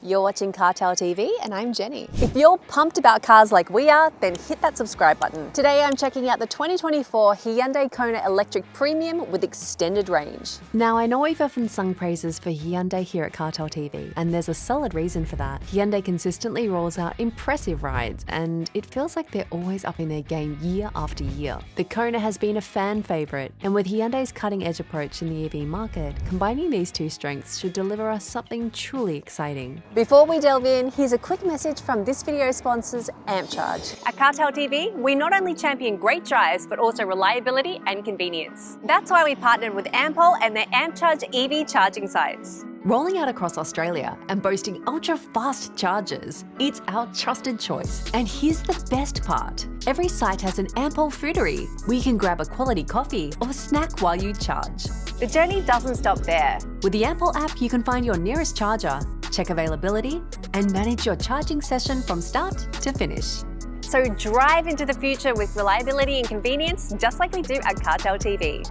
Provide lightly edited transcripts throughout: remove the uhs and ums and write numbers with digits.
You're watching CarTell TV and I'm Jenny. If you're pumped about cars like we are, then hit that subscribe button. Today I'm checking out the 2024 Hyundai Kona Electric Premium with extended range. Now I know we've often sung praises for Hyundai here at CarTell TV, and there's a solid reason for that. Hyundai consistently rolls out impressive rides, and it feels like they're always upping their game year after year. The Kona has been a fan favorite, and with Hyundai's cutting-edge approach in the EV market, combining these two strengths should deliver us something truly exciting. Before we delve in, here's a quick message from this video sponsors, AmpCharge. At CarTell TV, we not only champion great drives, but also reliability and convenience. That's why we partnered with Ampol and their AmpCharge EV charging sites. Rolling out across Australia and boasting ultra-fast chargers, it's our trusted choice. And here's the best part. Every site has an Ampol foodery, where you can grab a quality coffee or snack while you charge. The journey doesn't stop there. With the Ampol app, you can find your nearest charger, check availability, and manage your charging session from start to finish. So drive into the future with reliability and convenience, just like we do at CarTell TV.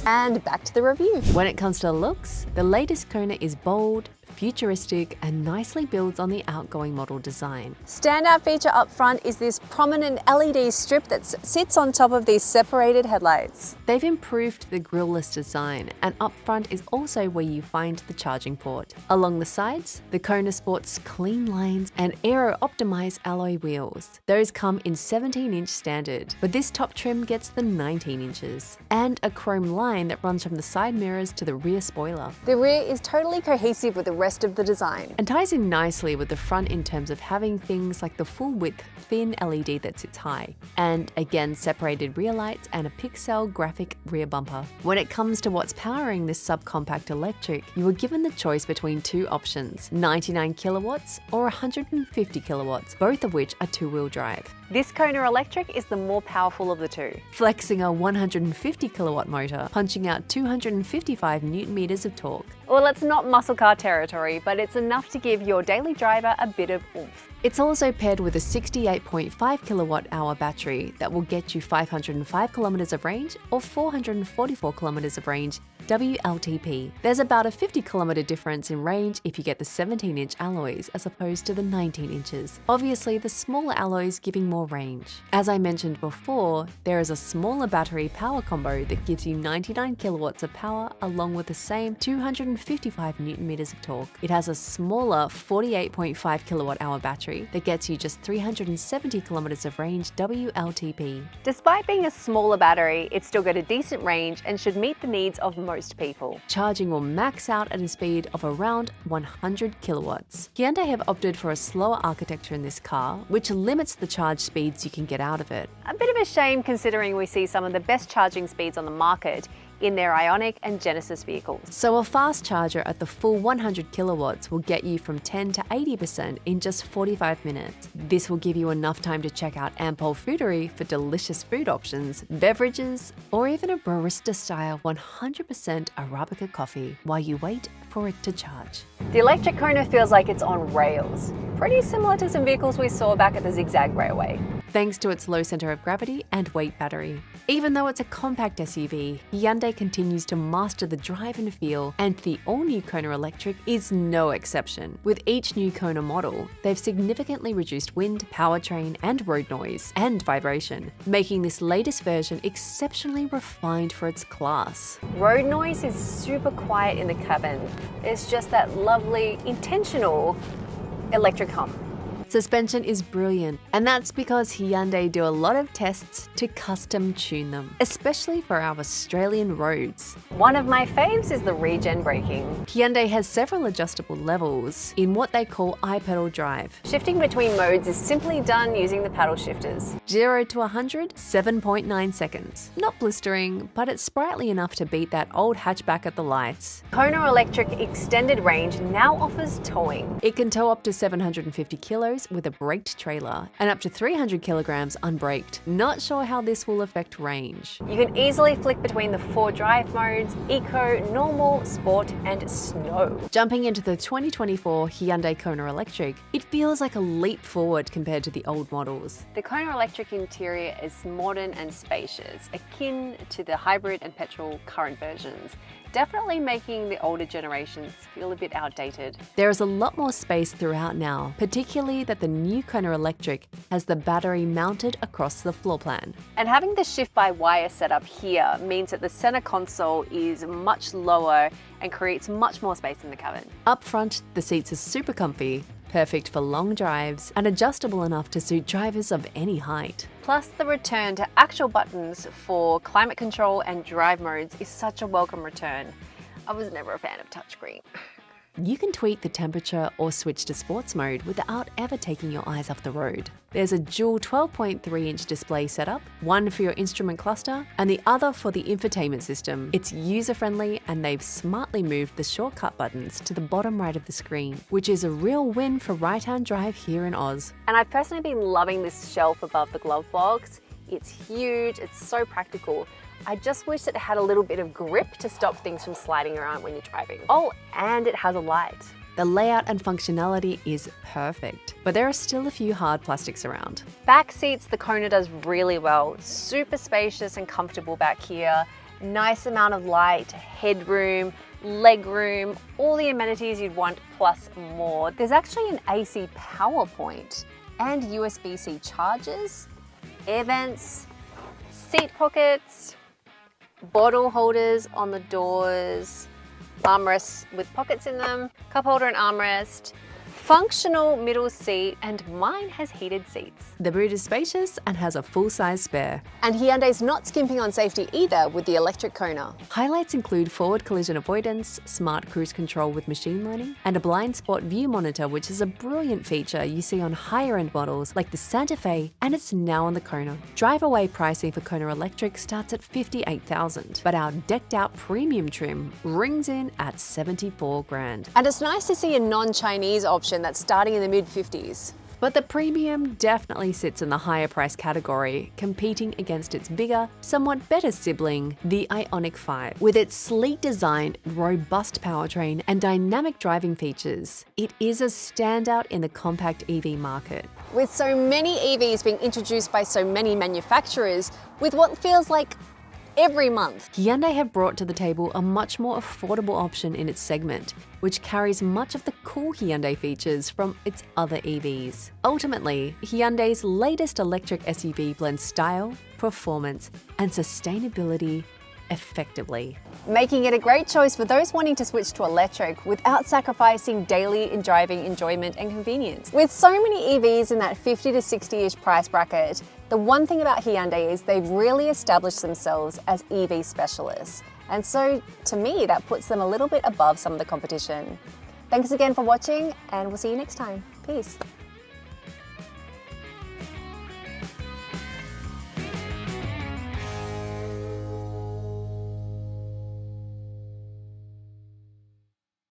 And back to the review. When it comes to looks, the latest Kona is bold, futuristic, and nicely builds on the outgoing model design. Standout feature up front is this prominent LED strip that sits on top of these separated headlights. They've improved the grille-less design, and up front is also where you find the charging port. Along the sides, the Kona sports clean lines and aero-optimized alloy wheels. Those come in 17-inch standard, but this top trim gets the 19 inches. And a chrome line that runs from the side mirrors to the rear spoiler. The rear is totally cohesive with the rest of the design and ties in nicely with the front in terms of having things like the full width thin LED that sits high, and again separated rear lights and a pixel graphic rear bumper. When it comes to what's powering this subcompact electric, you are given the choice between two options, 99 kilowatts or 150 kilowatts, both of which are two-wheel drive. This Kona Electric is the more powerful of the two, flexing a 150 kilowatt motor, punching out 255 newton meters of torque. Well, it's not muscle car territory, but it's enough to give your daily driver a bit of oomph. It's also paired with a 68.5 kilowatt hour battery that will get you 505 kilometers of range or 444 kilometers of range WLTP. There's about a 50 kilometer difference in range if you get the 17-inch alloys as opposed to the 19 inches. Obviously, the smaller alloys giving more range. As I mentioned before, there is a smaller battery power combo that gives you 99 kilowatts of power along with the same 255 newton meters of torque. It has a smaller 48.5 kilowatt hour battery that gets you just 370 kilometers of range WLTP. Despite being a smaller battery, it's still got a decent range and should meet the needs of most people. Charging will max out at a speed of around 100 kilowatts. Hyundai have opted for a slower architecture in this car, which limits the charge speeds you can get out of it. A bit of a shame considering we see some of the best charging speeds on the market in their Ioniq and Genesis vehicles. So a fast charger at the full 100 kilowatts will get you from 10 to 80% in just 45 minutes. This will give you enough time to check out Ampol Foodery for delicious food options, beverages, or even a barista-style 100% Arabica coffee while you wait for it to charge. The electric Kona feels like it's on rails, pretty similar to some vehicles we saw back at the Zigzag Railway, thanks to its low center of gravity and weight battery. Even though it's a compact SUV, Hyundai continues to master the drive and feel, and the all-new Kona Electric is no exception. With each new Kona model, they've significantly reduced wind, powertrain, and road noise, and vibration, making this latest version exceptionally refined for its class. Road noise is super quiet in the cabin. It's just that lovely, intentional electric hum. Suspension is brilliant, and that's because Hyundai do a lot of tests to custom tune them, especially for our Australian roads. One of my faves is the regen braking. Hyundai has several adjustable levels in what they call iPedal drive. Shifting between modes is simply done using the paddle shifters. 0 to 100, 7.9 seconds. Not blistering, but it's sprightly enough to beat that old hatchback at the lights. Kona Electric Extended Range now offers towing. It can tow up to 750 kilos with a braked trailer and up to 300 kilograms unbraked. Not sure how this will affect range. You can easily flick between the 4 drive modes, Eco, Normal, Sport, and Snow. Jumping into the 2024 Hyundai Kona Electric, it feels like a leap forward compared to the old models. The Kona Electric interior is modern and spacious, akin to the hybrid and petrol current versions. definitely making the older generations feel a bit outdated. There is a lot more space throughout now, particularly that the new Kona Electric has the battery mounted across the floor plan. And having the shift-by-wire setup here means that the center console is much lower and creates much more space in the cabin. Up front, the seats are super comfy, perfect for long drives, and adjustable enough to suit drivers of any height. Plus, the return to actual buttons for climate control and drive modes is such a welcome return. I was never a fan of touchscreen. You can tweak the temperature or switch to sports mode without ever taking your eyes off the road. There's a dual 12.3-inch display setup, one for your instrument cluster and the other for the infotainment system. It's user-friendly and they've smartly moved the shortcut buttons to the bottom right of the screen, which is a real win for right-hand drive here in Oz. And I've personally been loving this shelf above the glove box. It's huge, it's so practical. I just wish it had a little bit of grip to stop things from sliding around when you're driving. Oh, and it has a light. The layout and functionality is perfect, but there are still a few hard plastics around. Back seats, the Kona does really well. Super spacious and comfortable back here. Nice amount of light, headroom, legroom, all the amenities you'd want plus more. There's actually an AC power point and USB-C chargers, air vents, seat pockets, bottle holders on the doors, armrests with pockets in them, cup holder and armrest, functional middle seat, and mine has heated seats. The boot is spacious and has a full-size spare. And Hyundai's not skimping on safety either with the electric Kona. Highlights include forward collision avoidance, smart cruise control with machine learning, and a blind spot view monitor, which is a brilliant feature you see on higher-end models like the Santa Fe, and it's now on the Kona. Drive-away pricing for Kona Electric starts at $58,000, but our decked-out premium trim rings in at $74,000. And it's nice to see a non-Chinese option that's starting in the mid-50s. But the premium definitely sits in the higher price category, competing against its bigger, somewhat better sibling, the Ioniq 5. With its sleek design, robust powertrain, and dynamic driving features, it is a standout in the compact EV market. With so many EVs being introduced by so many manufacturers, with what feels like every month, Hyundai have brought to the table a much more affordable option in its segment, which carries much of the cool Hyundai features from its other EVs. Ultimately, Hyundai's latest electric SUV blends style, performance, and sustainability effectively, making it a great choice for those wanting to switch to electric without sacrificing daily driving enjoyment and convenience. With so many EVs in that 50 to 60-ish price bracket, the one thing about Hyundai is they've really established themselves as EV specialists. And so, to me, that puts them a little bit above some of the competition. Thanks again for watching, and we'll see you next time. Peace.